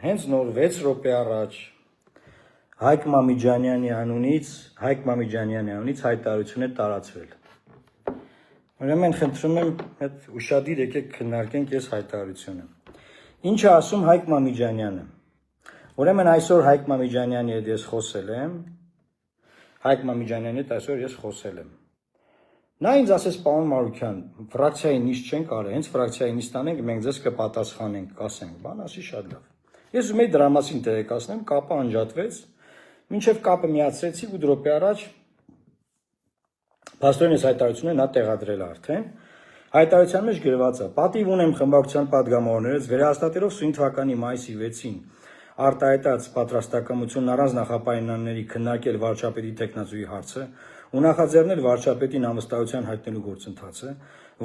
հենց նոր 6 րոպե առաջ Հայկ Մամիջանյանի անունից հայտարարություն է տարածվել։ Ուրեմն խնդրում եմ այդ ուշադիր եկեք քննարկենք այս հայտարարությունը։ Ինչ է ասում Հայկ Մամիջանյանը։ Ուրեմն այսօր Հայկ Մամիջանյանի հետ ես խոսել եմ։ Նա ինձ ասեց պարոն Մարուքյան, ֆրակցիայի նիստ չենք արել, հենց ֆրակցիայի նիստ անենք, մենք ձեզ կպատասխանենք, կասենք, բան ասի շատ լավ։ Ես ուզում եի դրա մասին տեղեկացնեմ, կապը անջատվեց, մինչև կապը միացրեցի 8 րոպե առաջ Փաստորեն այս հայտարարությունը նա տեղադրել է արդեն։ Հայտարարության մեջ գրված է. պատիվ ունեմ խմբակցության падգամավորներից վերահաստատելով սույն թվականի մայիսի 6-ին արտահայտած պատրաստակամությունն առանց նախապայմանների քննարկել վարչապետի տեխնացուի հարցը ու նախաձեռնել վարչապետին անվստահության հայտնելու գործընթացը,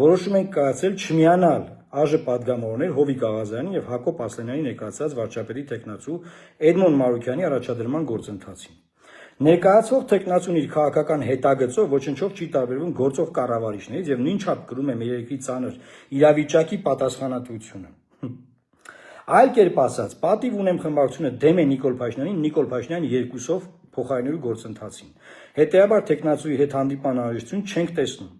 որոշում ենք կայացրել չմիանալ ԱԺ падգամավորներ Հովիկ Աղազարյանի եւ Հակոբ Ասլանյանի ներկայացած վարչապետի տեխնացու Էդմոն Մարուքյանի առաջադրման գործընթացին։ Ներկայացվող տեխնացուն իր քաղաքական հետագծով ոչնչով չի տարբերվում գործող կառավարիչներից եւ նույն չափ կրում է մեր երկրի ծանր իրավիճակի պատասխանատվությունը։ Այլ կերպ ասած, պատիվ ունեմ խմբակցությունը դեմ է Նիկոլ Փաշինյանին, Նիկոլ Փաշինյանը երկուսով փոխարինելու գործընթացին։ Հետեւաբար տեխնացուի հետ հանդիպման անհրաժեշտություն չենք տեսնում։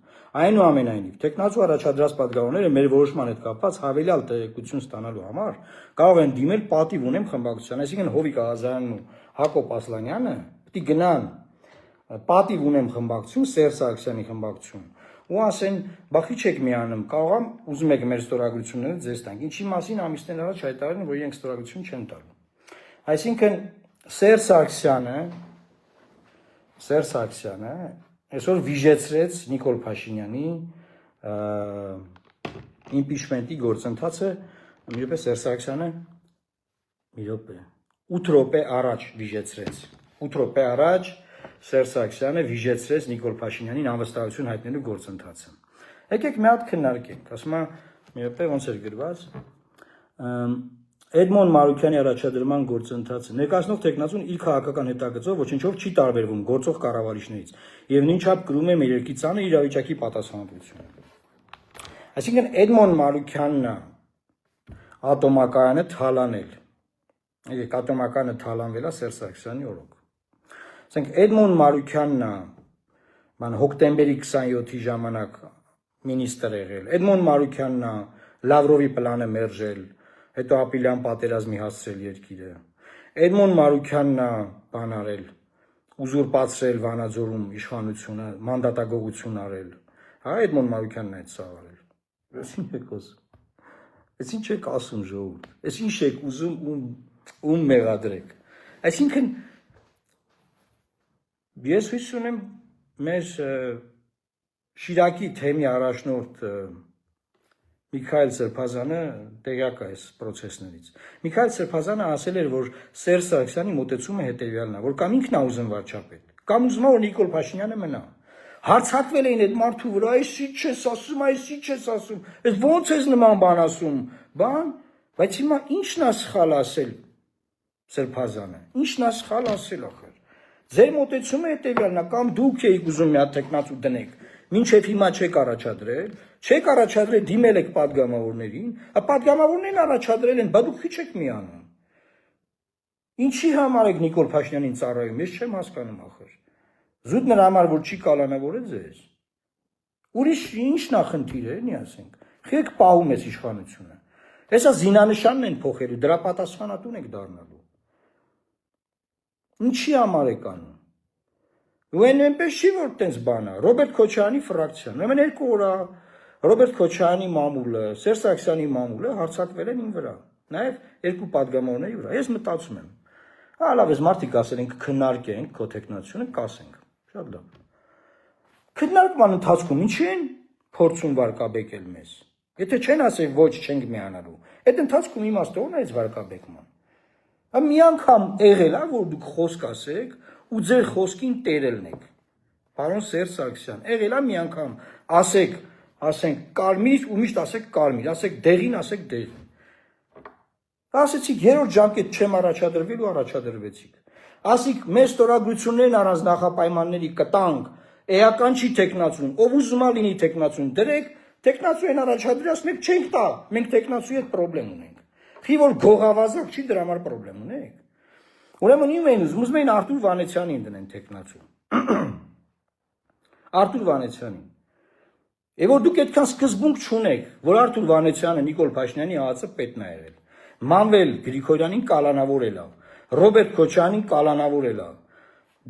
Այնուամենայնիվ, տեխնացու առաջադրած падգամավորները մեր որոշման հետ կապված հավելյալ տեղեկություն ստանալու համար կարող են դիմել պատիվ ունեմ խմբակցության, այսինքն Հովիկ Աղազարյանն ու Հակոբ Ասլանյանը պետք է գնան պատիվ ունեմ խմբակցություն, Սերժ Սարգսյանի խմբակցություն ու ասեն, բախի չեք միանում, կարող եմ ուզում եք մեր ստորագրությունները ձեզ տանք։ Ինչի մասին ամիսներ առաջ հայտարարել են, որ իրենք ստորագրություն չեն տալու։ Այսինքն Սերժ Սարգսյանը այսօր վիժեցրեց Նիկոլ Փաշինյանի իմպիչմենտի գործընթացը, մի րոպե Սերժ Սարգսյանը 8 րոպե առաջ վիժեցրեց։ 8 րոպե առաջ Սերժ Սարգսյանը վիժեցրեց Նիկոլ Փաշինյանին անվստահություն հայտնելու գործընթացը։ Եկեք մի հատ քննարկենք, ասում եմ, մի րոպե ոնց էր գրված։ Էդմոն Մարուքյանի առաջադրման գործընթացը ներկայացնող տեխնացուն իր քաղաքական հետագծով ոչնչով չի տարբերվում գործող կառավարիչներից եւ նույն չափ կրում է մեր երկրի ծանր իրավիճակի պատասխանատվությունը։ Այսինքն Էդմոն Մարուքյանն է ատոմակայանը թալանել։ Եկեք ատոմակայանը թալանվել է Սերժ Սարգսյանի օրոք։ Ասենք Էդմոն Մարուքյանն է հոկտեմբերի 27-ի ժամանակ մինիստր եղել։ Էդմոն Մարուքյանն է Լավրովի պլանը մերժել, հետո ապրիլյան պատերազմի հասցրել երկիրը։ Էդմոն Մարուքյանն է բան արել, ուզուրպացրել Վանաձորում իշխանությունը, մանդատագողություն արել։ Հա Էդմոն Մարուքյանն է այդ սա արել։ Այս ինչ եք ասում ժողովուրդ։ Այս ինչ եք ուզում ում մեղադրեք։ Այսինքն ես հույս ունեմ մեր Շիրակի թեմի առաջնորդ Միքայել Սրբազանը տեղյակ է այս process-ներից։ Միքայել Սրբազանը ասել էր, որ Սերժ Սարգսյանի մոտեցումը հետևյալն է, որ կամ ինքն է ուզում վարչապետ, կամ ուզում է որ Նիկոլ Փաշինյանը մնա։ Հարցակվել էին այդ մարդու վրա, այս ինչ ես ասում, այս ոնց ես նման բան ասում, բայց հիմա ի՞նչն է սխալ ասել Սրբազանը։ Ի՞նչն է սխալ ասել ախր։ Ձեր մոտեցումը հետևյալն է, կամ դուք եք ուզում մի հատ տեխնացու դնեք, մինչև հիմա չեք առաջադրել, դիմել եք падգամավորներին, падգամավորներն առաջադրել են, բա դուք քիչ եք միանում։ Ինչի համար եք Նիկոլ Փաշինյանին ծառայում, ես չեմ հասկանում ախր։ Զուտ նրա համար որ չի կալանավորել ձեզ։ Ուրիշ ի՞նչն է խնդիրը, էլի ասենք։ Խեք պահում ես իշխանությունը։ Հեսա զինանշանն են փոխելու, դրա պատասխանատուն եք դառնալու։ Ինչի համար եք անում։ Ու այնպես չի որ տենց բան է։ Ռոբերտ Քոչարյանի ֆրակցիան, ուրեմն 2 օր է Ռոբերտ Քոչարյանի մամուլը, Սերժ Սարգսյանի մամուլը հարձակվել են ին վրա, նաև 2 падգամավորների վրա։ Ես մտածում եմ, լավ, ես մարդիկ ասել են քննարկենք քո տեխնացիությունը, կասենք, շատ լավ։ Քննարկման ընթացքում ինչի են փորձում վարկաբեկել մեզ։ Եթե չեն ասել ոչ չենք միանալու, այդ ընթացքում իմաստը ո՞րն է այս վարկաբեկման։ Մի անգամ եղել է որ դուք խոսք ասեք ու ձեր խոսքին տեր ելնեք։ Պարոն Սերժ Սարգսյան, եղել է մի անգամ ասենք կարմիր ու միշտ ասեք կարմիր, ասեք դեղին, ասեք դեղին։ Ասեցիք երրորդ ժամկետ չեմ առաջադրվել ու առաջադրվեցիք։ Ասիկ մեր ստորագրություններն առանց նախապայմանների կտանք, էական չի տեխնացուն, ով ուզում է լինի տեխնացուն դրեք, տեխնացու են առաջադրած, մենք չենք տա, մենք տեխնացուի հետ պրոբլեմ ունենք։ Խի որ գողավազակ չի դրա համար խնդրեմ ունեք։ Ուրեմն ուզում էին Արտուր Վանեցյանին դնեն տեխնացու։ Արտուր Վանեցյանին։ Եվ որ դուք այդքան սկզբունք չունեք, որ Արտուր Վանեցյանը Նիկոլ Փաշինյանի ԱԱՑ պետն է եղել։ Մանվել Գրիգորյանին կալանավորել է, Ռոբերտ Քոչարյանին կալանավորել է։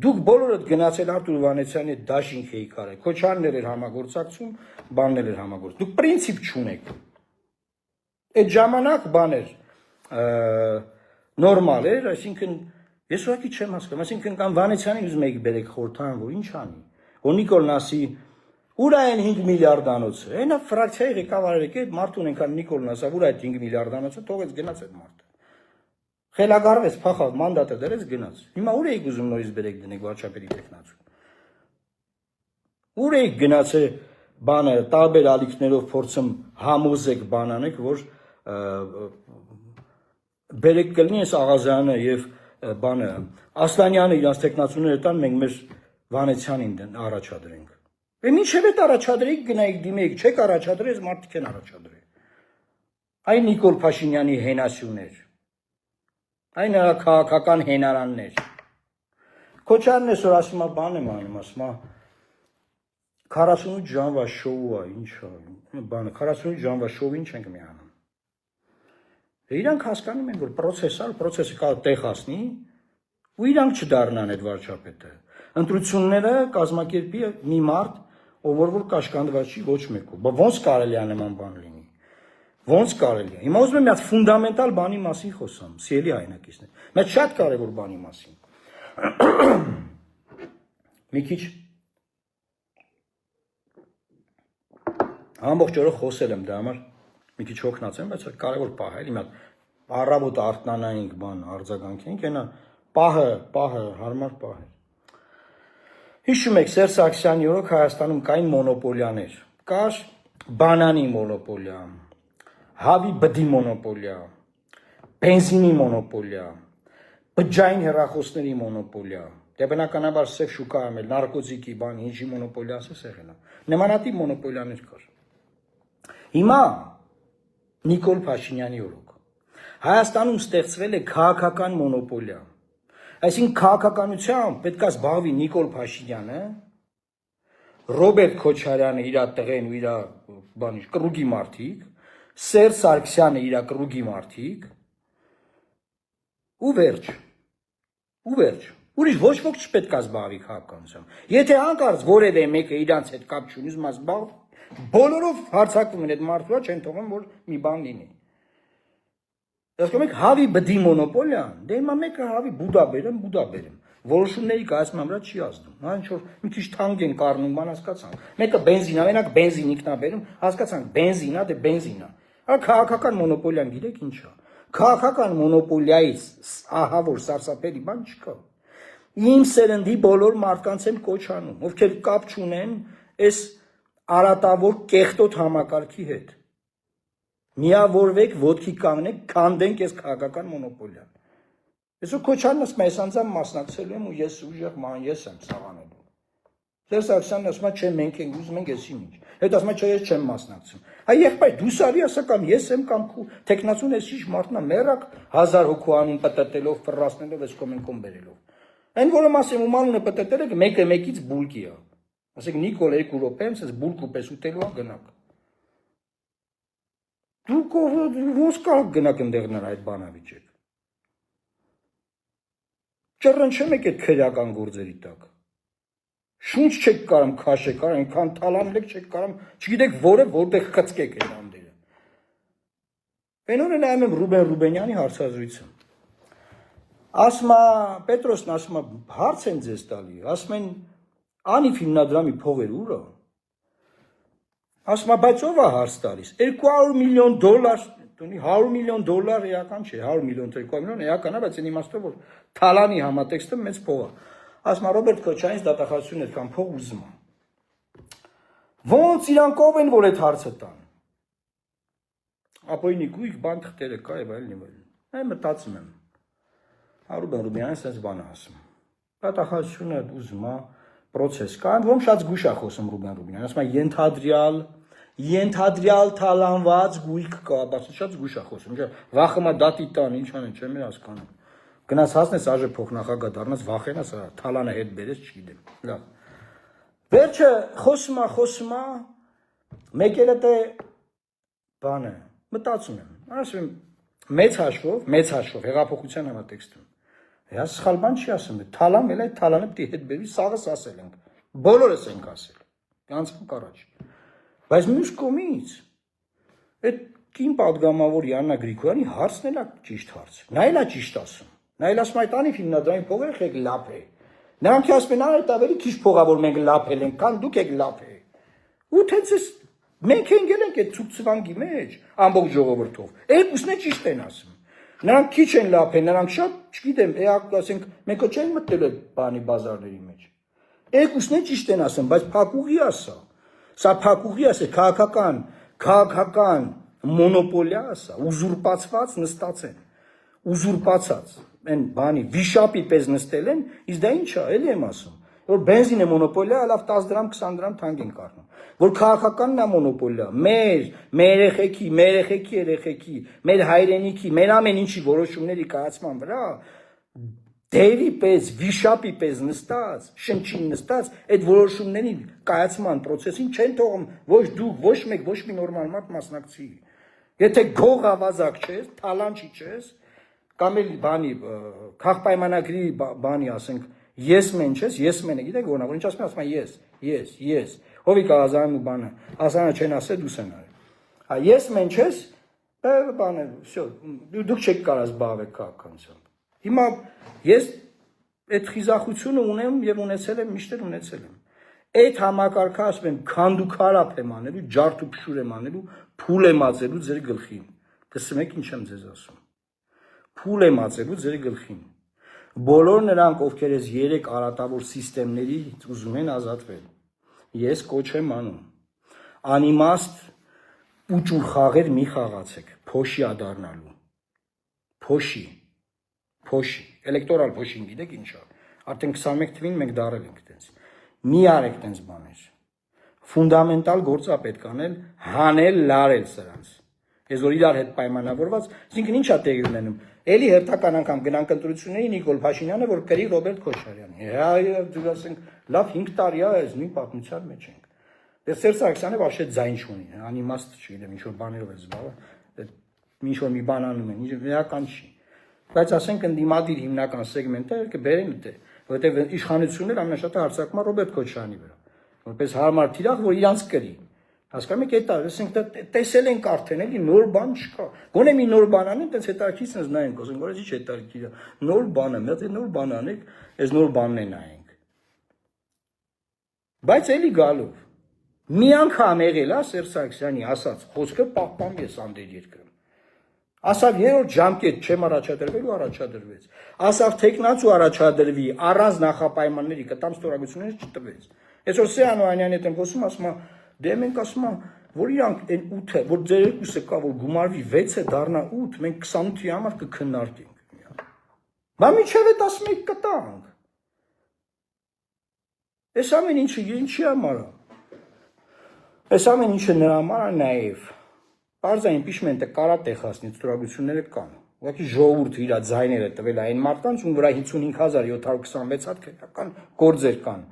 Դուք բոլորդ գնացել Արտուր Վանեցյանի հետ դաշինք էիք արել։ Քոչարյաններ էր համագործակցում, բաններ էր համագործակցում։ Դուք պրինցիպ չունեք։ Այդ ժամանակ բաներ նորմալ էր, այսինքն ես ուղղակի չեմ հասկանում, այսինքն կամ Վանեցյանին ուզում եք բերեք խորհրդան, որ ինչ անի։ Որ Նիկոլն ասի ուր այն 5 միլիարդանոցը։ Այնա ֆրակցիայի ղեկավարը եկել մարդուն այնքան Նիկոլն ասա, ուր այդ 5 միլիարդանոցը, թողեց գնաց այդ մարդը։ Խելագարվեց, փախավ, մանդատը դրեց, գնաց։ Հիմա ուր էիք ուզում նորից բերեք դնեք վարչապետի տեխնացու։ Ուր էիք գնացել բանը տարբեր ալիքներով փորձում համոզեք բանանեք, որ բերեք կլինի այս Աղազյանը եւ բանը Ասլանյանը իրաց տեխնացուները տան մենք մեր Վանեցյանին առաջադրենք։ Մինչև այդ առաջադրեիք գնայիք դիմեիք, չեք առաջադրել, մարդիկ են առաջադրել։ Այն Նիկոլ Փաշինյանի հենասյուներ, այն նրա քաղաքական հենարաններ։ Քոչարյանն այսօր ասում է բան եմ անում, ասում է 48 ժամվա շոու է, ինչ է, բանը 48 ժամվա շոու ինչ ենք մի անում։ Իրանք հասկանում են, որ պրոցեսը կա տեղ հասնի, ու իրանք չդառնան այդ վարչապետը։ Ընտրությունները կազմակերպի մի մարդ, ով որ կաշկանդված չի ոչ մեկով։ Բայց ոնց կարելի է նման բան լինի։ Ոնց կարելի է։ Հիմա ուզում եմ մի հատ ֆունդամենտալ բանի մասին խոսամ, սիրելի հայրենակիցներ։ Մեծ շատ կարևոր բանի մասին։ Մի քիչ ամբողջ օրը խոսել եմ դա համար մի քիչ հոգնած եմ, բայց կարևոր պահ է, մի հատ առավոտ արթնանայինք բան արձագանքենք, այնա պահը հարմար պահ է։ Հիշում եք Սերժ Սարգսյանի օրոք Հայաստանում կային մոնոպոլիաներ, կար բանանի մոնոպոլիա, հավի բդի մոնոպոլիա, բենզինի մոնոպոլիա, բջջային հեռախոսների մոնոպոլիա, դե բնականաբար սև շուկայում էլ նարկոտիկի բան, ինչի մոնոպոլիա ասես եղել է։ Նմանատիպ մոնոպոլիաներ կար։ Հիմա Նիկոլ Փաշինյանի օրոք Հայաստանում ստեղծվել է քաղաքական մոնոպոլիա։ Այսինքն քաղաքականությամբ պետք է զբաղվի Նիկոլ Փաշինյանը, Ռոբերտ Քոչարյանը իր տղեն ու իր բանի կռուգի մարդիկ, Սերժ Սարգսյանը իր կռուգի մարդիկ, ու վերջ։ Ուրիշ ոչ ոք չպետք է զբաղվի քաղաքականությամբ։ Եթե հանկարծ որևէ մեկը իրանց հետ կապ չունի, ուզում է զբաղվի, բոլորով հարցակվում են այդ մարդու, չեն թողում, որ մի բան լինի։ Ասում եք հավի բդի մոնոպոլիան, դե հիմա մեկը հավի բուդա բերեմ, որոշումների կայացման վրա չի ազդում։ Հա ինչ որ մի քիչ թանկ են կառնում, բան հասկացանք։ Մեկը բենզին է, մենակ բենզին ինքնա բերում, հասկացանք, բենզին է, դե բենզին է։ Հա քաղաքական մոնոպոլիան գիտեք ինչ է։ Քաղաքական մոնոպոլիայից ահա որ սարսափելի բան չկա։ Իմ սերնդի բոլոր մարդկանց եմ կոչ անում, ովքեր կապ չունեն այս արատավոր կեղտոտ համակարգի հետ։ Միավորվեք, ոտքի կանգնեք, քանդենք այս քաղաքական մոնոպոլիան։ Այսօր Քոչարյանն ասում է, ես անձամբ մասնակցելու եմ ու ես ուժեղ ես եմ ցավանելու։ Սերժ Սարգսյանն ասում է, չէ, մենք ենք ուզում ենք էսի ինչ։ Հետ ասում է, չէ, ես չեմ մասնակցում։ Այ եղբայր, դու սարի ասա կամ ես եմ կամ քու տեխնացուն էսի ինչ մարդն է մեռակ 1000 հոգու անուն պտտելով, ֆռասնելով, այս կոմենկոմ բերելով։ Այն որում ասեմ ու մանունը պտտել եք, մեկը մեկից բուլկի է։ Ասեք Նիկոլ 2 րոպե եմ, ասես բուլկու պես ուտելու է գնաք։ Դուք ոնց կարող գնաք ընդեղ նրա այդ բանավիճեք։ Ճռնչեմ եք այդ քրեական գործերի տակ։ Շունչ չեք կարամ քաշեք, այնքան թալանել չեք կարամ, չգիտեք որը որտեղ խցկեք այդ անդերը։ Բենորը նայում եմ Ռուբեն Ռուբենյանի հարցազրույցը։ Ասում է Պետրոսն ասում է հարց են ձեզ տալի, ասում են Անիվ հիմնադրամի փողերը ուր է։ Ասում է բայց ով է հարց տալիս։ 200 միլիոն դոլար, տունի 100 միլիոն դոլար էական չէ, 100 միլիոն 200 միլիոն էական է, բայց այն իմաստով որ թալանի համատեքստը մեծ փող է։ Ասում է Ռոբերտ Քոչարյանից դատախազությունը այդքան փող ուզում է։ Ոնց իրանք ով են որ այդ հարցը տան։ Ապոյնի գույք բան թղթերը կա եւ այլն։ Այ մտածում եմ։ Ռուբեն Ռուբյանն ասես բան ասում։ Դատախազությունը ուզում է պրոցես կա, ում շատ զգուշ է խոսում Ռուբեն Ռուբյանն, ասում է ենթադրյալ ենթադրյալ թալանված գույք կա, բացի շատ զգուշ է խոսում, վախը դատի տան, ինչ անեն, չեմ հասկանում։ Գնաց հասնես ԱԺ փոխնախագահ դառնաս, վախենաս, թալանը հետ բերես, չգիտեմ։ Լավ։ Վերջը խոսում է, մեկ էլ է բանը, մտածում եմ, ասում եմ, մեծ հաշվով, հեղափոխության համատեքստում։ Հա սխալ բան չի ասում, թալան էլ այդ թալանը պիտի հետ բերվի, սաղս ասել ենք, բոլորս ենք ասել, անցանք առաջ։ Բայց մյուս կողմից, այդ կին պատգամավոր Յաննա Գրիգորյանի հարցն էլ է ճիշտ հարց, նա էլ է ճիշտ ասում, նա էլ ասում այդ անիվ հիմնադրամի փողերը եք լապ է, նրանք ասում են այդ ավելի քիչ փողա, որ մենք լապել ենք, քան դուք եք լապել, ու թենց էս մենք ենք այդ ցուցվանգի մեջ, ամբողջ ժողովրդով, երկուսն է ճիշտ են ասում, նրանք քիչ են լապել, նրանք շատ, չգիտեմ, ասենք, մենք չենք մտել այդ բանի բազարների մեջ, երկուսն է ճիշտ են ասում, բայց փակուղի ասա, սա փակուղի ասա, քաղաքական մոնոպոլիա ասա, ուզուրպացված նստած են, ուզուրպացած, են բանի, վիշապի պես նստել են, իսկ դա ինչ է, էլի եմ ասում, որ բենզինը մոնոպոլիա, լավ 10 դրամ, 20 դրամ թանկ են կառնում, որ քաղաքականն է մոնոպոլիա, մեր երեխեքի, մեր հայրենիքի, մեր ամեն ինչի որոշումների կայացման վրա, դերի պես, վիշապի պես նստած, շնչին նստած, այդ որոշումների կայացման պրոցեսին չեն թողում ոչ դուք, ոչ մեկ, ոչ մի նորմալ մարդ մասնակցի, եթե գող ավազակ չես, թալանչի չես, կամ էլ բանի, քաղաքպայմանագրի բանի ասենք, ես մեն չես, ես մենը, գիտեք որնա, որ ինչ ասում ես, հովիկ ազանում ու բանը, ասանը չեն ասել, դուս են արել, ես մեն չես, բանը, դուք չեք կարած բավեք քաղաքականությամբ, հիմա ես այդ խիզախությունը ունեմ և ունեցել եմ, միշտեր ունեցել եմ, այդ համակարգը ասում եմ, քանդուքարապ եմ անելու, ջարդ ու փշուր եմ անելու, փուլ եմ ածելու ձեր գլխին, կսում եք ինչ եմ ձեզ ասում, փուլ եմ ածելու ձեր գլխին, բոլոր նրանք, ովքեր ես 3 արատավոր սիստեմների ուզում են ազատվել, ես կոչ եմ անում, անիմաստ ու ճուր խաղեր մի խաղացեք, փոշի ադառնալու, փոշի, էլեկտորալ փոշին գիտեք ինչա, արդեն 21 թվին մենք դարել ենք տենց, մի արեք տենց բաներ, ֆունդամենտալ գործա պետք անել, հանել, լարել սրանց, ես որ իրար հետ պայմանավորված, այսինքն ինչա տեղի ունենում, էլի հերթական անգամ գնանք ընտրությունների Նիկոլ Փաշինյանը, որ կրի Ռոբերտ Քոչարյանի, դուք ասենք, լավ 5 տարի է, այս նույն պատմության մեջ ենք, Սերժ Սարգսյանը вообще ձայն չունի, անիմաստ չգիտեմ, ինչ որ բաներով է զբաղվում, ինչ որ մի բան անում են, իրական չի, բայց ասենք ընդդիմադիր հիմնական սեգմենտը կբերեն դե, որովհետև իշխանությունն էլ ամենաշատը հարձակվում է Ռոբերտ Քոչարյանի վրա, որպես հարմար թիրախ, որ իրանց կրի, հասկանում եք, այդ ասենք տեսել ենք արդեն, էլի նոր բան չկա, գոնե մի նոր բան անեն, տենց հետաքրքիր նայենք, ասենք, որ ինչ հետաքրքիր է, նոր բան է, մի հատ նոր բան անեք, այս նոր բանն է նայենք, բայց էլի գալով մի անգամ եղել է Սերժ Սարգսյանի ասած խոսքը պահպան ես անդեր երկրում, ասավ երրորդ ժամկետ չեմ առաջադրվելու առաջադրվեց, ասավ թեկնած ու առաջադրվի առանց նախապայմանների կտամ ստորագրությունները չտվեց, այսօր Սեյան Օհանյանի հետ եմ խոսում, ասում է դե մենք ասում եմ, որ իրանք այն 8-ը, որ ձեր երկուսը կա, որ գումարվի 6-ը դառնա 8, մենք 28-ի համար կքննարկենք, բա միջև է 11 կտանք, այս ամեն ինչը ինչի համար է, այս ամեն ինչը նրա համար է նաև, պարզ է իմպիչմենտը կարա տեղացնի, ստորագրությունները կան, ուղղակի ժողովուրդը իր ձայները տվել է այն մարդկանց, ում վրա 55,726 հատ քրեական գործեր կան,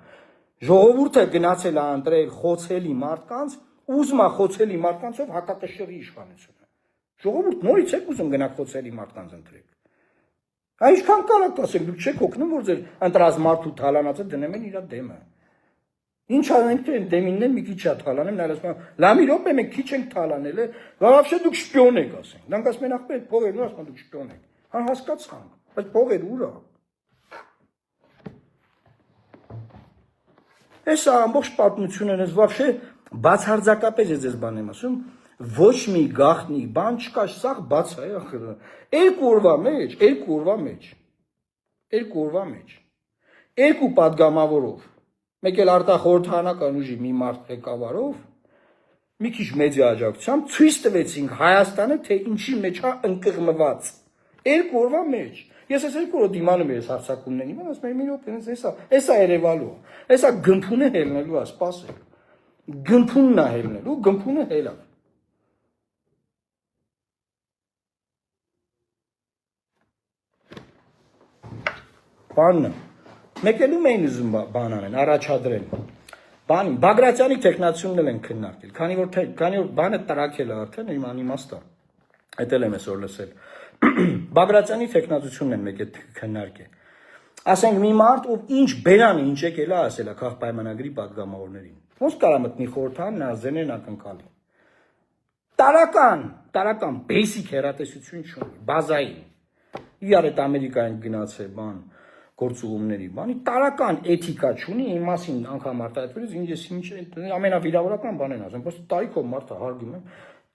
ժողովուրդը գնացել է ընտրել խոցելի մարդկանց, ուզում է խոցելի մարդկանցով հակակշռի իշխանությունը, ժողովուրդ նորից եք ուզում գնաք խոցելի մարդկանց ընտրեք, այնքան կարակ ասեք, դուք չեք օգնում, որ ձեր ընտրած մարդու թալանածը դնեմ են իր դեմը, ինչ անենք թե դեմինն են մի քիչ շատ թալանեմ, նա ասում է, լամի րոպե մենք քիչ ենք թալանել, вообще դուք շպիոն եք ասենք, նրանք ասում են ախպեր փողերն ու ասում դուք շպիոն եք, հա հասկացանք, բայց փողեր ուր է, այս ամբողջ պատմությունն ես вообще բացարձակապես ես ձեզ բան եմ ասում, ոչ մի գաղտնի բան չկա, սա բաց է ախր, երկու օրվա մեջ, երկու պատգամավորով, մեկ էլ արտախորհրդարանական ուժի մի մարդ ղեկավարով, մի քիչ մեդիա աջակցությամբ ցույց տվեցինք Հայաստանը, թե ինչի մեջ է ընկղմված, երկու օրվա մեջ, ես այս երկու օր դիմանում եմ հարցակումներին, ասում եմ մի րոպե, էսա երևալու է, էսա գմփունը հելնելու է, սպասեք, Գմփունն է հելնելու, գմփունը հելա։ Բանը մեկելում էին ուզում բան անեն, առաջադրեն։ Բանին Բագրատյանի տեխնացիոնն են քննարկել, քանի որ բանը տրակել է արդեն, իմ անիմաստ է։ Այդ էլ եմ այսօր լսել։ Բագրատյանի տեխնացիոնն են մեկ այդ քննարկել։ Ասենք մի մարդ, ով ինչ բերանը ինչ եկել է ասել է քաղ պայմանագրի падգամավորներին։ Ոնց կարա մտնի խորհրդան նազենեն ակնկալի։ Տարական basic հեռատեսություն չունի, բազային։ Իրար այդ Ամերիկայում գնացել բան գործուղումների բանի տարական էթիկա չունի, իմ մասին անգամ արտահայտվելուց ինչ ամենավիրավորական բանն ասեմ, просто տարիքով մարդը հարգում եմ,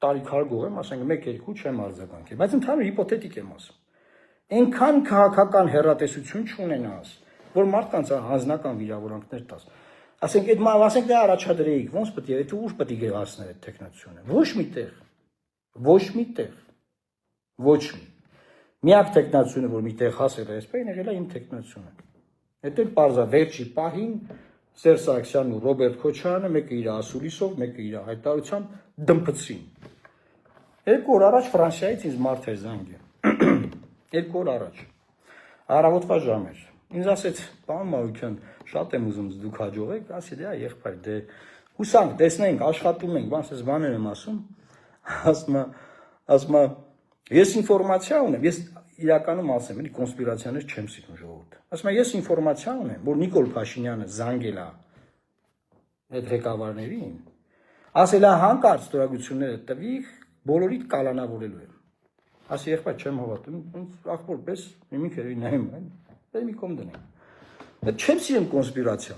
տարիք հարգող եմ, ասենք 1-2 չեմ արձագանքել, բայց ընդհանուր հիպոթետիկ եմ ասում։ Այնքան քաղաքական հեռատեսություն չունենաս, որ մարդկանց հանձնական վիրավորանքներ տաս։ Ասենք այդ դա առաջադրեիք, ոնց պետք է, եթե ուր պետք է գեղացներ այդ տեխնացիոնը։ Ոչ մի։ Միակ տեխնացիոնը, որ միտեղ հասել է այսպես, եղել է իմ տեխնացիոնը։ Այդ էլ պարզա վերջի պահին Սերժ Սարգսյանն ու Ռոբերտ Քոչարյանը մեկը իր ասուլիսով, մեկը իր հայտարարությամբ դմփցրին։ 2 օր առաջ Ֆրանսիայից ինձ մարդ էր զանգել։ 2 օր առաջ։ Առավոտվա ժամ էր։ Ինձ ասեց, պարոն Մարուկյան, շատ եմ ուզում դուք հաջողեք, ասի դե եղբայր, դե հուսանք, տեսնենք, աշխատում ենք, բանս ես բաներ եմ ասում, ասում ես ինֆորմացիա ունեմ, ես իրականում ասեմ, էլի կոնսպիրացիաներ չեմ սիրում ժողովուրդ։ Ասում ես ինֆորմացիա ունեմ, որ Նիկոլ Փաշինյանը զանգել է այդ ղեկավարներին, ասել է հանկարծ ստորագրությունները տվիք, բոլորիդ կալանավորելու եմ։ Ասի եղբայր չեմ հավատում, ախպոր պես մի քերի նայում են, դե մի կողմ դնենք։ Դա չեմ սիրում կոնսպիրացիա։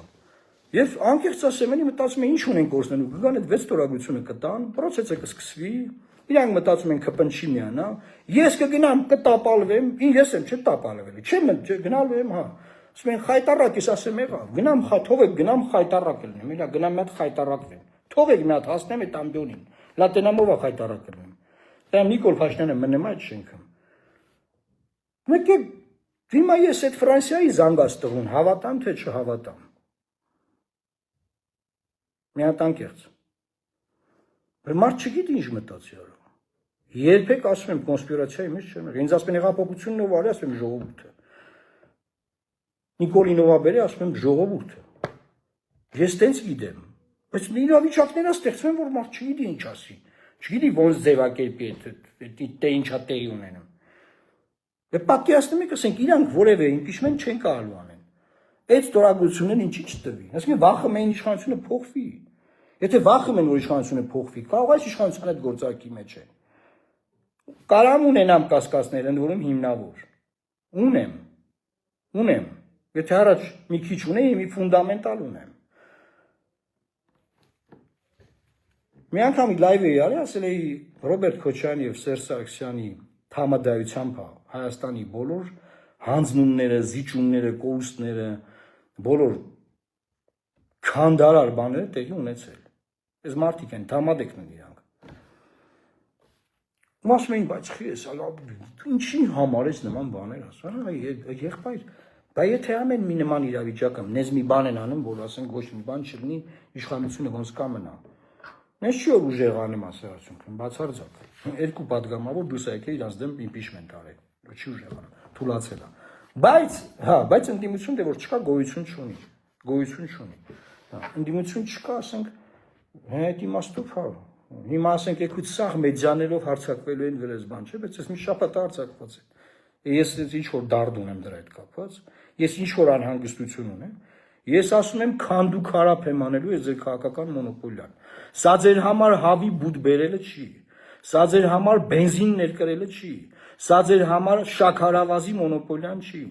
Եվ անկեղծ ասեմ, էլի մտածում եմ ինչ ունենք կորցնելու, կգան այդ 6 ստորագրությունը կտան, process-ը կսկսվի, իրանք մտածում են կպնչի միանա, ես կգնամ կտապալվեմ, ես եմ չտապալվելու, չեմ գնալու եմ, հա։ Ասում են խայտարակ, ես ասեմ եղավ, գնամ թողեք գնամ խայտարակ լինեմ, իրա գնամ մի հատ խայտարակվեմ։ Թողեք մի հատ հասնեմ այդ ամբիոնին։ Լատենամով է խայտարակ լինեմ։ Դա Նիկոլ Փաշինյանը մնեմ այդ շենքը։ Մեկ է հիմա ես այդ Ֆրանսիայի զանգած տղուն հավատամ թե չհավատամ։ Մի հատ անկեղծ։ Մարդ չգիտի ինչ մտածի արա։ Երբեք ասում եմ կոնսպիրացիայի մեջ չեմ եղել։ Ինձ ասում են հեղափոխությունն ով արի, ասում եմ ժողովուրդը։ Նիկոլին ով բերի, ասում եմ ժողովուրդը։ Ես տենց գիտեմ, բայց իրավիճակներ ստեղծվում, որ մարդ չգիտի ինչ ասի, չգիտի ոնց ձևակերպի այդ ինչա տեղի ունենում։ Դե պատկերացնում եք, ասենք իրանք որևէ իմպիչմենտ չեն կարողանում անեն։ Այդ ստորագրությունն ինչի չտվի։ Այսինքն վախը մեն իշխանությունը փոխվի։ Եթե վախում են, որ իշխանությունը փոխվի, կարող է իշխանության այդ գործարքի մեջ է։ Կարամ ունենամ կասկածներ, ընդ որում հիմնավոր։ Ունեմ։ Եթե առաջ մի քիչ ունեի, մի ֆունդամենտալ ունեմ։ Մի անգամ լայվ էի արել, ասել էի Ռոբերտ Քոչարյանի եւ Սերժ Սարգսյանի համադայությամբ Հայաստանի բոլոր հանձնումները, զիջումները, կորուստները, բոլոր քանդարար բաները տեղի ունեցել։ Այս մարդիկ են, դամադեկն են իրանք։ Ասում էին, բայց խես, ինչի համար ես նման բաներ ասում, եղբայր, բայց եթե ամեն մի նման իրավիճակը նեզ մի բան են անում, որ ասենք ոչ մի բան չլինի, իշխանությունը ոնց կա մնա։ Ես չի որ ուժեղ անեմ ասացություն, բացարձակ։ 2 падգամավոր դուրս եկել իրանց դեմ իմպիչմենտ արել, չի ուժեղ անում, թուլացել է։ Բայց ընդդիմություն դե որ չկա, գոյություն չունի։ Ընդդիմություն չկա, ասենք այդ իմաստով, հա։ Հիմա ասենք եկուց սաղ մեդիաներով հարձակվելու են վրեզ բան, չէ՞, բայց ես մի շաբաթ հարձակված եմ։ Ես ինչ որ դարդ ունեմ դրա հետ կապված, ես ինչ որ անհանգստություն ունեմ։ Ես ասում եմ քանդու քարափ եմ անելու այս ձեր քաղաքական մոնոպոլիան։ Սա ձեր համար հավի բուտ բերելը չի։ Սա ձեր համար բենզին ներկրելը չի։ Սա ձեր համար շաքարավազի մոնոպոլիան չի։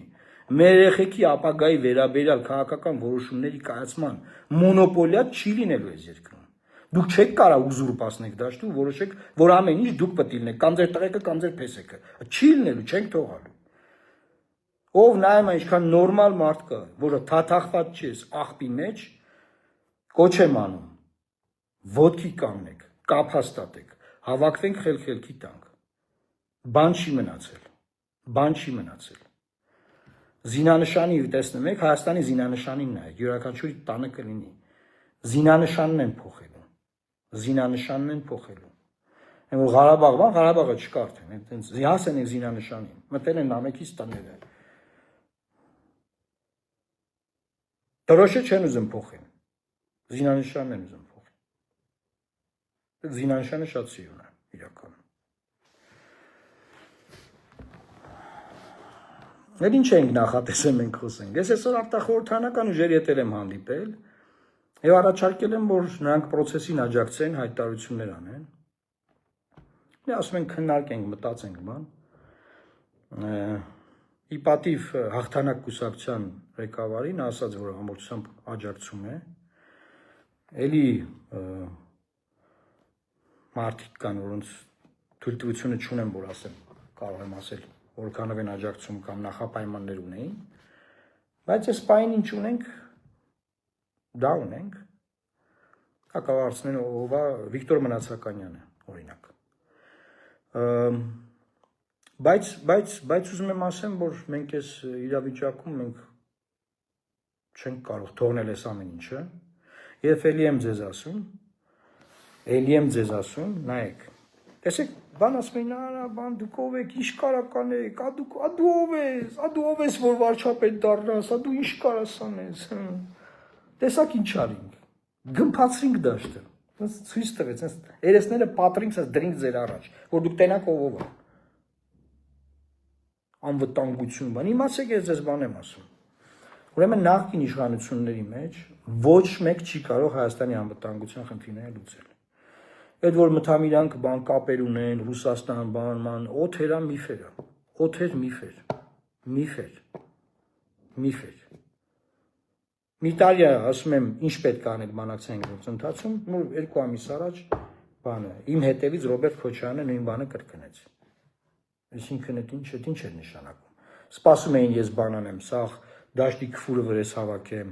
Մեր երեխեքի ապագայի վերաբերյալ քաղաքական որոշումների կայացման մոնոպոլիա չի լինելու այս երկրում։ Դուք չեք կարող ուզուրպացնեք դաշտում, որոշեք, որ ամեն ինչ դուք պետք է լինեք, կամ ձեր տղեկը, կամ ձեր փեսեկը։ Չի լինելու, չենք թողալու։ Ով նայում է ինչքան նորմալ մարդ կա, որը թաթախված չի աղբի մեջ, կոչ եմ անում։ Ոտքի կանգնեք, կապ հաստատեք, հավաքվենք խելքի տանք։ Բան չի մնացել։ Զինանշանի տեսնում եք, Հայաստանի զինանշանին նայեք, յուրաքանչյուր տանը կլինի։ Զինանշանն են փոխելու։ Զինանշանն են փոխելու։ Այն որ Ղարաբաղը չկա արդեն, այտենց հասեն են զինանշանին, մտել են նամեկից տները։ Դրոշը չեն ուզում փոխեն։ Զինանշանն են ուզում փոխեն։ Զինանշանը շատ սիրուն է իրականում։ Այդ ինչ ենք նախատեսել մենք խոսենք։ Ես այսօր արտախորհրդանական ուժերի հետ եմ հանդիպել եւ առաջարկել եմ, որ նրանք process-ին աջակցեն, հայտարարություններ անեն։ Մենք ասում ենք քննարկենք, մտածենք բան։ Ի պատիվ հաղթանակ կուսակցության ղեկավարին ասաց, որ ամբողջությամբ աջակցում է։ Էլի մարդիկ կան, որոնց թույլտվությունը չունեմ, որ ասեմ, կարող եմ ասել, որքանով են աջակցում կամ նախապայմաններ ունեին, բայց այս պայն ինչ ունենք, դա ունենք, հակավարցնեն ովա Վիկտոր Մնացականյանը, օրինակ։ Բայց ուզում եմ ասեմ, որ մենք այս իրավիճակում մենք չենք կարող թողնել այս ամեն ինչը, եւ էլի եմ ձեզ ասում, նայեք, տեսեք, բան ասում են, բան դուք ով եք, ինչ կարական եք, դու ով ես, որ վարչապետ դառնաս, դու ինչ կարաս անես, տեսակ ինչ արինք, գմփացրինք դաշտը, ցույց տվեց, երեսները պատրինք, դրինք ձեր առաջ, որ դուք տենաք ով է, անվտանգություն, բան, իմացեք ես ձեզ բան եմ ասում, ուրեմն նախկին իշխանությունների մեջ ոչ մեկ չի կարող Հայաստանի անվտանգության խնդիրները լուծել։ Այդ որ մթամիրանք բան կապեր ունեն, Ռուսաստան, բան, օթերա միֆերա, օթեր միֆեր։ Մի տարի ասում եմ, ինչ պետք է անել բանակցային գործընթացում, նոր 2 ամիս առաջ բանը, իմ հետևից Ռոբերտ Քոչարյանը նույն բանը կրկնեց։ Այսինքն այդ ինչ է նշանակում։ Սպասում էին ես բան անեմ, սաղ դաշտի քֆուրը վրես հավաքեմ,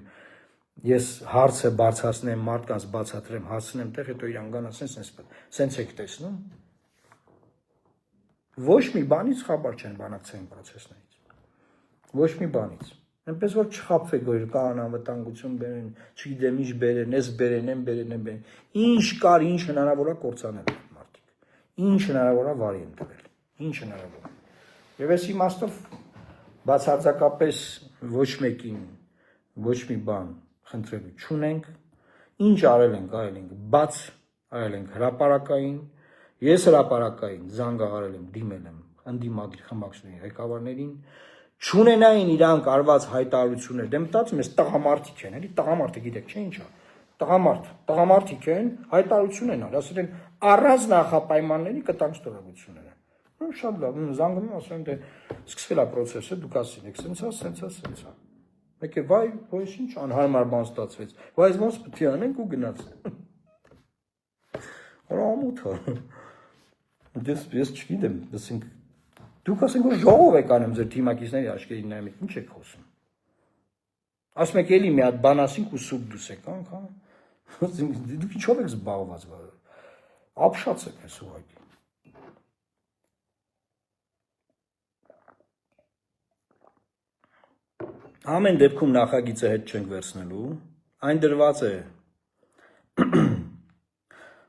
ես հարցը բարձրացնեմ, մարդկանց բացատրեմ, հասցնեմ տեղ, հետո իրան գան ասեն, սենց եք տեսնում։ Ոչ մի բանից խաբար չեն բանակցային process-ներից։ Ոչ մի բանից։ Այնպես որ չխաբվեք, որ կան անվտանգություն բերեն, չգիտեմ ինչ բերեն, ես բերեն։ Ինչ կար, ինչ հնարավոր է կործանել մարդիկ։ Ինչ հնարավոր է վարի են տվել։ Ինչ հնարավոր է։ Եվ այս իմաստով բացարձակապես ոչ մեկին ոչ մի բան խնդրելու չունենք, ինչ արել ենք, բաց արել ենք հրապարակային, ես հրապարակային զանգահարել եմ, դիմել եմ ընդդիմադիր խմբակցությունների ղեկավարներին, չունենային իրանք արված հայտարարություններ, դե մտածում ես տղամարդիկ են, էլի տղամարդը գիտեք, չէ՞ ինչա, տղամարդիկ են, հայտարարություն են արել, ասել են առանց նախապայմանների կտանք ստորագրությունները։ Շատ լավ, զանգում եմ, ասում եմ, դե սկսվել է process-ը, դուք ասեցիք, սենց է։ Մեկ է, վայ, ոչ ինչ անհարմար բան ստացվեց, բայց ոնց պետք է անենք ու գնաց։ Ամոթ է։ Ես չգիտեմ, դուք ասենք, որ ժողով եք անում ձեր թիմակիցների աչքերին նայում, ինչ եք խոսում։ Ասում եք էլի մի հատ բան ասինք ու սուտ դուսեք, անգամ։ Դուք ինչով եք զբաղված, ապշած եք ես ուղղակի։ Ամեն դեպքում նախագիծը հետ չենք վերցնելու, այն դրված է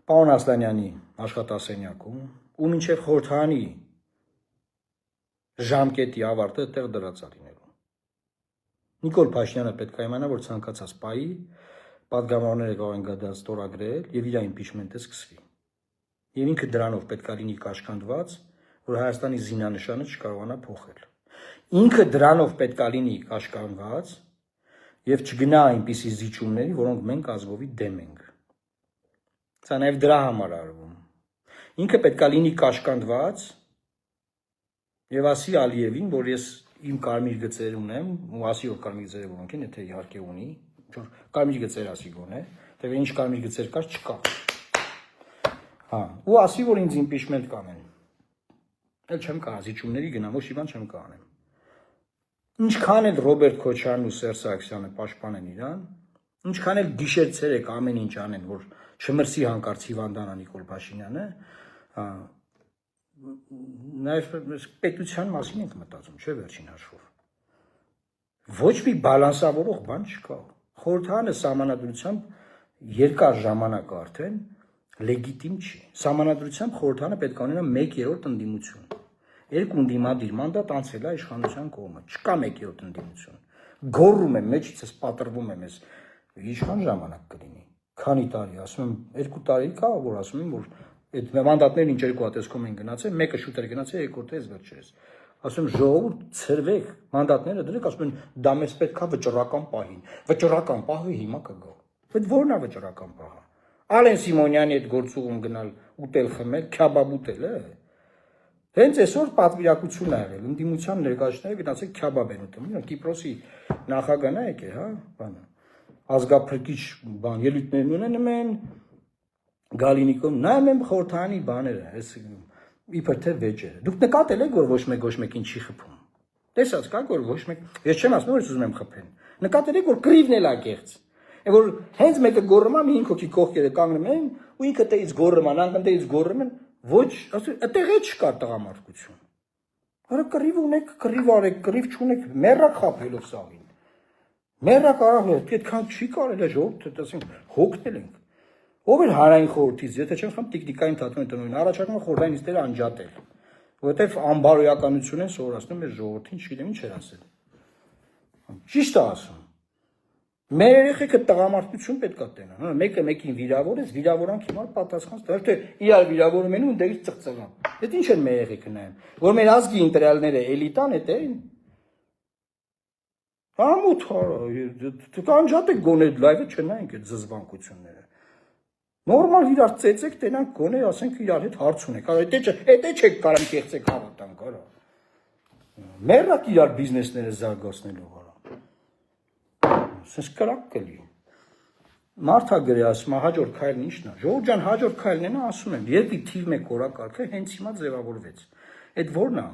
պարոն Ասլանյանի աշխատասենյակում, ու մինչև խորհրդարանի ժամկետի ավարտը այդտեղ դրած է լինելու։ Նիկոլ Փաշինյանը պետք է իմանա, որ ցանկացած պահի պատգամավորները կարող են դա ստորագրել եւ իր իմպիչմենտը սկսվի։ Եվ ինքը դրանով պետք է լինի կաշկանդված, որ Հայաստանի զինանշանը չկարողանա փոխել։ Ինքը դրանով պետք է լինի կաշկանդված եւ չգնա այնպիսի զիջումների, որոնք մենք ազգովի դեմ ենք։ Սա նաեւ դրա համար արվում։ Ինքը պետք է լինի կաշկանդված եւ ասի Ալիևին, որ ես իմ կարմիր գծեր ունեմ, ու ասի որ կարմիր գծերը որոնք են, եթե իհարկե ունի, որ կարմիր գծեր ասի գոնե, թե ինչ կարմիր գծեր կար չկա։ Հա, ու ասի որ ինձ իմպիչմենտ կանեն։ Էլ չեմ կարող զիջումների գնամ, ոչ մի բան չեմ կարող անեմ։ Ինչքան էլ Ռոբերտ Քոչարյանն ու Սերժ Սարգսյանը պաշտպանեն իրան, ինչքան էլ գիշեր-ցերեկ ամեն ինչ անեն, որ չմրսի հանկարծ հիվանդանա Նիկոլ Փաշինյանը, նաև պետության մասին ենք մտածում, չէ՞ վերջին հաշվով։ Ոչ մի բալանսավորող բան չկա։ Խորհրդարանը սահմանադրությամբ երկար ժամանակ արդեն լեգիտիմ չի։ Սահմանադրությամբ խորհրդանը պետք է ունենա 1/3 ընդդիմություն։ Երկու ընդդիմադիր մանդատ անցել է իշխանության կողմը։ Չկա 1/3 ընդդիմություն։ Գոռում եմ, մեջիցս պատրվում եմ, ես իշխան ժամանակ կլինի։ Քանի տարի, ասում եմ, 2 տարի կա, որ ասում եմ, որ այդ մանդատներն ինչ երկու հատեսկում են գնացել, մեկը շուտ էր գնացել, երկրորդը էս վերջերս։ Ասում ժողովուրդ ցրվեք, մանդատները դրեք, ասում են դա մեզ պետքա վճռական պահին։ Վճռական պահը հիմա կգա։ Բայց ո՞րն է վճռական պահը։ Ալեն Սիմոնյանի այդ գործուղում գնալ ուտել խմել, քյաբաբ ուտել է։ Հենց այսօր պատվիրակություն ա եղել, ընդդիմության ներկայացուցիչները գնացել քյաբաբ են ուտում։ Կիպրոսի նախագահն է եկել, հա, բանը։ Ազգափրկիչ բան ելույթներն ունենում են Գալինիկում, նայում եմ խորհրդանի բաները, այս իբր թե վեճերը։ Դուք նկատել եք, որ ոչ մեկին չի խփում։ Տեսած կա, որ ոչ մեկ, ես չեմ ասում, որ ես ուզում եմ խփեն։ Նկատել եք, որ կռիվն էլ ա կեղծ։ Որ հենց մեկը գոռում է, մի 5 հոգի կողքերը կանգնում են, ու ինքը տեից գոռում են, անկնդեից գոռում են, ոչ, ասում, այդտեղ է չկա տղամարդկություն։ Արա կռիվ ունեք, կռիվ արեք, կռիվ չունեք, մեռակ խափելով սաղին։ Մեռակ արավ, այդքան չի կարել է ժողովուրդ, ասենք, հոգնել ենք։ Ով էր հանրային խորհրդից, եթե չեմ խփում տիկնիկային թատրոնի տնօրեն, առաջարկում խորհրդային նիստերը անջատել, որովհետև անբարոյականություն են սովորացնում մեր ժողովրդին, չգիտեմ ինչ էր ասել։ Ճիշտ է ասում։ Մեր երեխեքը տղամարդկություն պետք է տենան, մեկը մեկին վիրավորես, վիրավորանք հիմա պատասխան ստա, թե իրար վիրավորում են ու դերից ծղծղան։ Դա ինչ են մեր երեխեքը նայում, որ մեր ազգի ինտերիալները էլիտան է տեն։ Համոթ դուք անջատեք գոնե լայվը չնայենք այդ զզվանկությունները։ Նորմալ իրար ծեծեք, տենանք գոնե, ասենք իրար հետ հարց ունեք։ Այդ չեք կարող կեղծեք հավատանք, արա։ Մեռակ իրար բիզնեսները զարգացնելով, արա։ Սենց կրակ կլի։ Մարդա գրի ասում, հաջորդ քայլն ի՞նչն է։ Ժողովուրդ ջան, հաջորդ քայլն է, ասում եմ, երկրի թիվ 1 օրակարգը հենց հիմա ձևավորվեց։ Այդ ո՞րն է։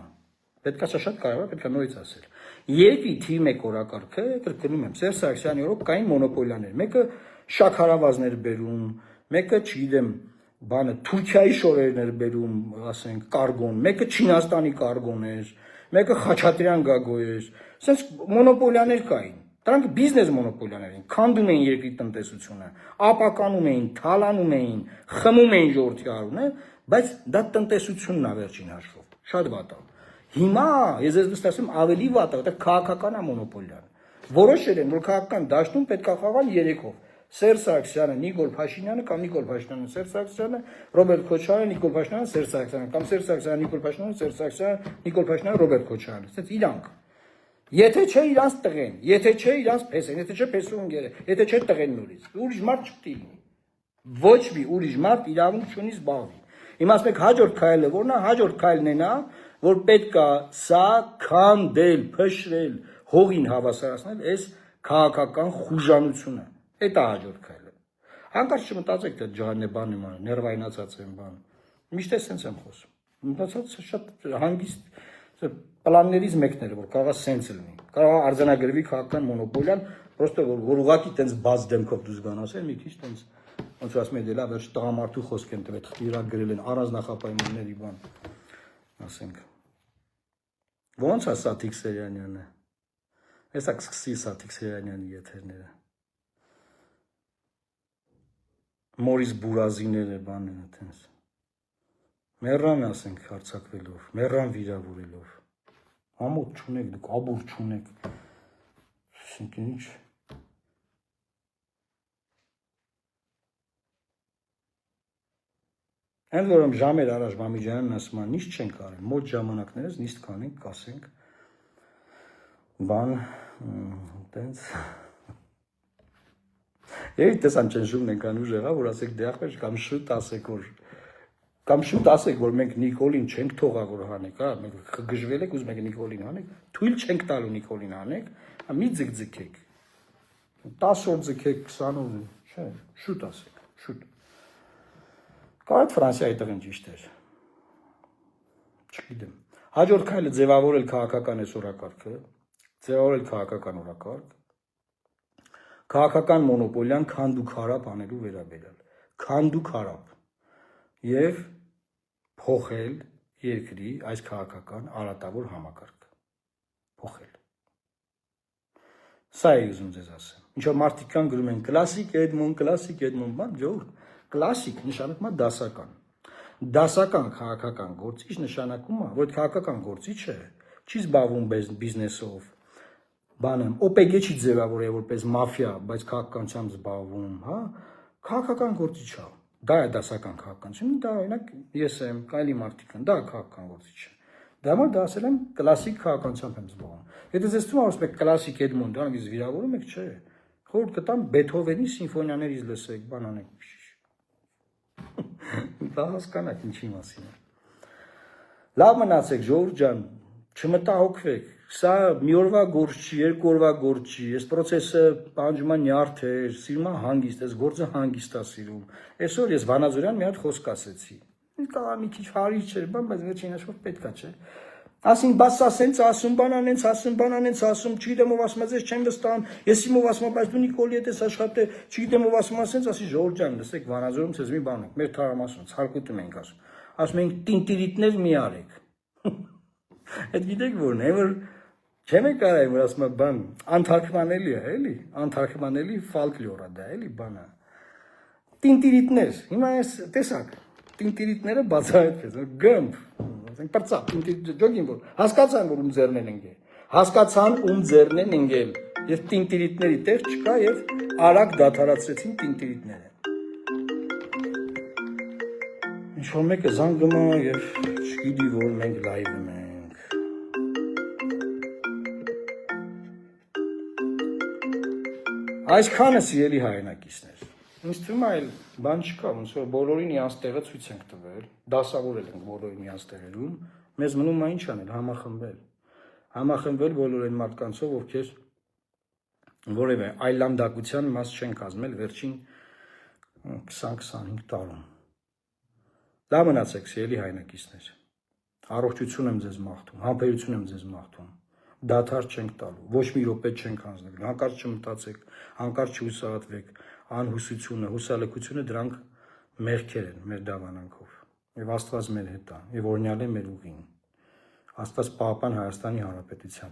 Պետք է շատ կարևոր է, պետք է նորից ասել։ Երկրի թիվ 1 օրակարգը, կրկնում եմ, Սերժ Սարգսյանի օրոք կային մոնոպոլիաներ։ Մեկը շաքարավազներ բերում, մեկը, չգիտեմ, բանը Թուրքիայի շորերն էր բերում, ասենք, կարգոն, մեկը Չինաստանի կարգոն էր, մեկը Խաչատրյան գագո էր։ Սենց մոնոպոլիաներ կային։ Դրանք բիզնես մոնոպոլիաներ են, քանդում էին երկրի տնտեսությունը, ապականում էին, թալանում էին, խմում էին ժողովրդի արունը, բայց դա տնտեսությունն է վերջին հաշվով, շատ վատ է։ Հիմա ես ձեզ ասում ավելի վատ է, որտեղ քաղաքական է մոնոպոլիան։ Որոշել են, որ քաղաքական դաշտում պետք է խաղան 3-ով։ Սերժ Սարգսյանը, Նիկոլ Փաշինյանը կամ Նիկոլ Փաշինյանը, Սերժ Սարգսյանը, Ռոբերտ Քոչարյանը, Նիկոլ Փաշինյանը, Սերժ Սարգսյանը կամ Սերժ Սարգսյանը, Նիկոլ Փաշինյանը, Սերժ Սարգսյանը, Նիկոլ Փաշինյանը, Ռոբերտ Քոչարյանը։ Այսինքն իրանք։ Եթե չէ իրանց տղեն, եթե չէ իրանց փեսեն, եթե չէ փեսունգերը, եթե չէ տղեն նորից։ Ուրիշ մարդ չպետք լինի։ Ոչ մի ուրիշ մարդ իրավունք չունի զբաղվի։ Հիմա ասենք հաջորդ քայլը որն է, հաջորդ քայլն է նա, որ պետք է սա քանդել, փշրել, հողին հավասարացնել այս քաղաքական խուժանությունը։ Այդ է հաջորդ քայլը։ Հանկարծ չմտածեք, թե ջահանե բան եմ անում, ներվայնացած եմ բան։ Միշտ էսենց եմ խոսում։ Մտածած շատ հանգիստ պլաններից մեկն էր, որ կարող է սենց լինի։ Կարող է արձանագրվի քաղաքական մոնոպոլիան, պրոստը որ ուղղակի տենց բաց դեմքով դուրս գան ասել, մի քիչ տենց ոնց ասում եմ, դելա վերջ տղամարդու խոսք են տվել, խտիրակ գրել են առանձնախապայմանների բան, ասենք։ Ոնց է Սաթիկ Սերյանյանը։ Հեսա կսկսի Սաթիկ Սերյանյանի եթերները։ Մորիս Բուրազիները բանները տենց։ Մեռան ասենք հարցակվելով, մեռան վիրավորելով։ Ամոթ չունեք, դուք աբուր չունեք։ Ասենք ինչ։ Հենց որում ժամեր առաջ Մամիջյանն ասում է, նիստ չենք արել, մոտ ժամանակներս նիստ կանենք, կասենք։ Բան, տենց։ Եվ տեսան ճնշումն ենք անում ուժեղա, որ ասեք դե ախպեր կամ շուտ ասեք, որ մենք Նիկոլին չենք թողա, որ հանեք, հա, մենք գժվել եք, ուզում եք Նիկոլին հանեք, թույլ չենք տալու Նիկոլին հանեք, մի ձգձգեք, 10 օր ձգեք, 20 օր, չէ, շուտ ասեք, շուտ։ Կարդ Ֆրանսիայի տղեն ճիշտ էր, չգիտեմ, հաջորդ քայլը ձևավորել քաղաքական այս օրակարգը, ձևավորել քաղաքական օրակարգ, քաղաքական մոնոպոլիան քանդուքարապ անելու վերաբերյալ, քանդուքարապ և փոխել երկրի այս քաղաքական արատավոր համակարգը, փոխել։ Սա է ուզում ձեզ ասեմ, ինչ որ մարդիկ կան գրում են կլասիկ Էդմոն, բան, ժողովուրդ, Կլասիկ նշանակում է դասական։ Դասական քաղաքական գործիչ նշանակում է, որ քաղաքական գործիչը չի զբաղվում բիզնեսով, բանը, OPG չի ձևավորել որպես մաֆիա, բայց քաղաքականությամբ զբաղվում, հա, քաղաքական գործիչ է։ Դա է դասական քաղաքականություն, դա օրինակ ես եմ, այլի մարդիկ են, դա քաղաքական գործիչ է։ Դա համար դա ասել եմ կլասիկ քաղաքականությամբ եմ զբաղվում։ Եթե ձեզ թվում է, որ եք կլասիկ Էդմոնդը, անից վիրավորում եք, չէ։ Խորհուրդ կտամ Բեթհովենի սիմֆոնիաներից լսեք, բան անեք։ Դա հասկանաք ինչի մասին է։ Լավ մնացեք, ժողովուրդ ջան, չմտահոգվեք։ Սա մի օրվա գործ չի, երկու օրվա գործ չի։ Այս process-ը պահանջում է նյարդեր, սիրում է հանգիստ, այս գործը հանգիստ է սիրում։ Այսօր ես Վանաձորյան մի հատ խոսք ասեցի։ Կա մի քիչ հարիր չէր, բայց վերջին հաշվով պետք է, չէ։ Ասին, բաս սա սենց ասում, բանանենց ասում, բանանենց ասում, չգիտեմ ով ասում, ես չեմ վստահում, ես իմով ասում, բայց դու Նիկոլի հետ ես աշխատել, չգիտեմ ով ասում, ասենց, ասի ժողովուրդ ջան, լսեք, Վանաձորում ցեզ մի բան է, մեր թարամասում, ցարկուտում ենք ասում։ Ասում ենք տինտիրիտներ մի արեք։ Այդ գիտեք որն է, որ չեմ եք արայ, որ ասում է բան, անթարգմանելի է, էլի, անթարգմանելի ֆոլկլոր է դա, էլի բանա։ Տինտիրիտներ, հիմա ես տեսակ, տինտիրիտները բացահայտվեց, գմբ, ասենք պրծապ, ջոգին որ, հասկացան, որ ձեռն են ընկել, հասկացան ձեռն են ընկել, և տինտիրիտների տեղ չկա և արագ դադարացրեցին տինտիրիտները։ Ինչ-որ մեկը զանգում է և չգիտի, որ մենք լայվում ենք։ Այսքանը սիրելի հայրենակիցներ, ինձ թվում է այլ բան չկա, ոնց որ բոլորին իրանց տեղը ցույց ենք տվել, դասավորել ենք բոլորին իրանց տեղերում, մեզ մնում է ինչ անել, համախմբվել բոլոր այն մարդկանցով, ովքեր որևէ այլանդակության մաս չեն կազմել վերջին 20-25 տարում։ Լավ մնացեք, սիրելի հայրենակիցներ, առողջություն եմ ձեզ մաղթում, համբերություն եմ ձեզ մաղթում, դադար չենք տալու, ոչ մի րոպե չենք հանձնելու, հանկարծ չմտածեք, հանկարծ չհուսահատվեք, անհուսությունը, հուսալքությունը դրանք մեղքեր են մեր դավանանքով, և Աստված մեր հետ է, և օրհնյալ է մեր ուղին, Աստված պահապան Հայաստանի Հանրապետությանը։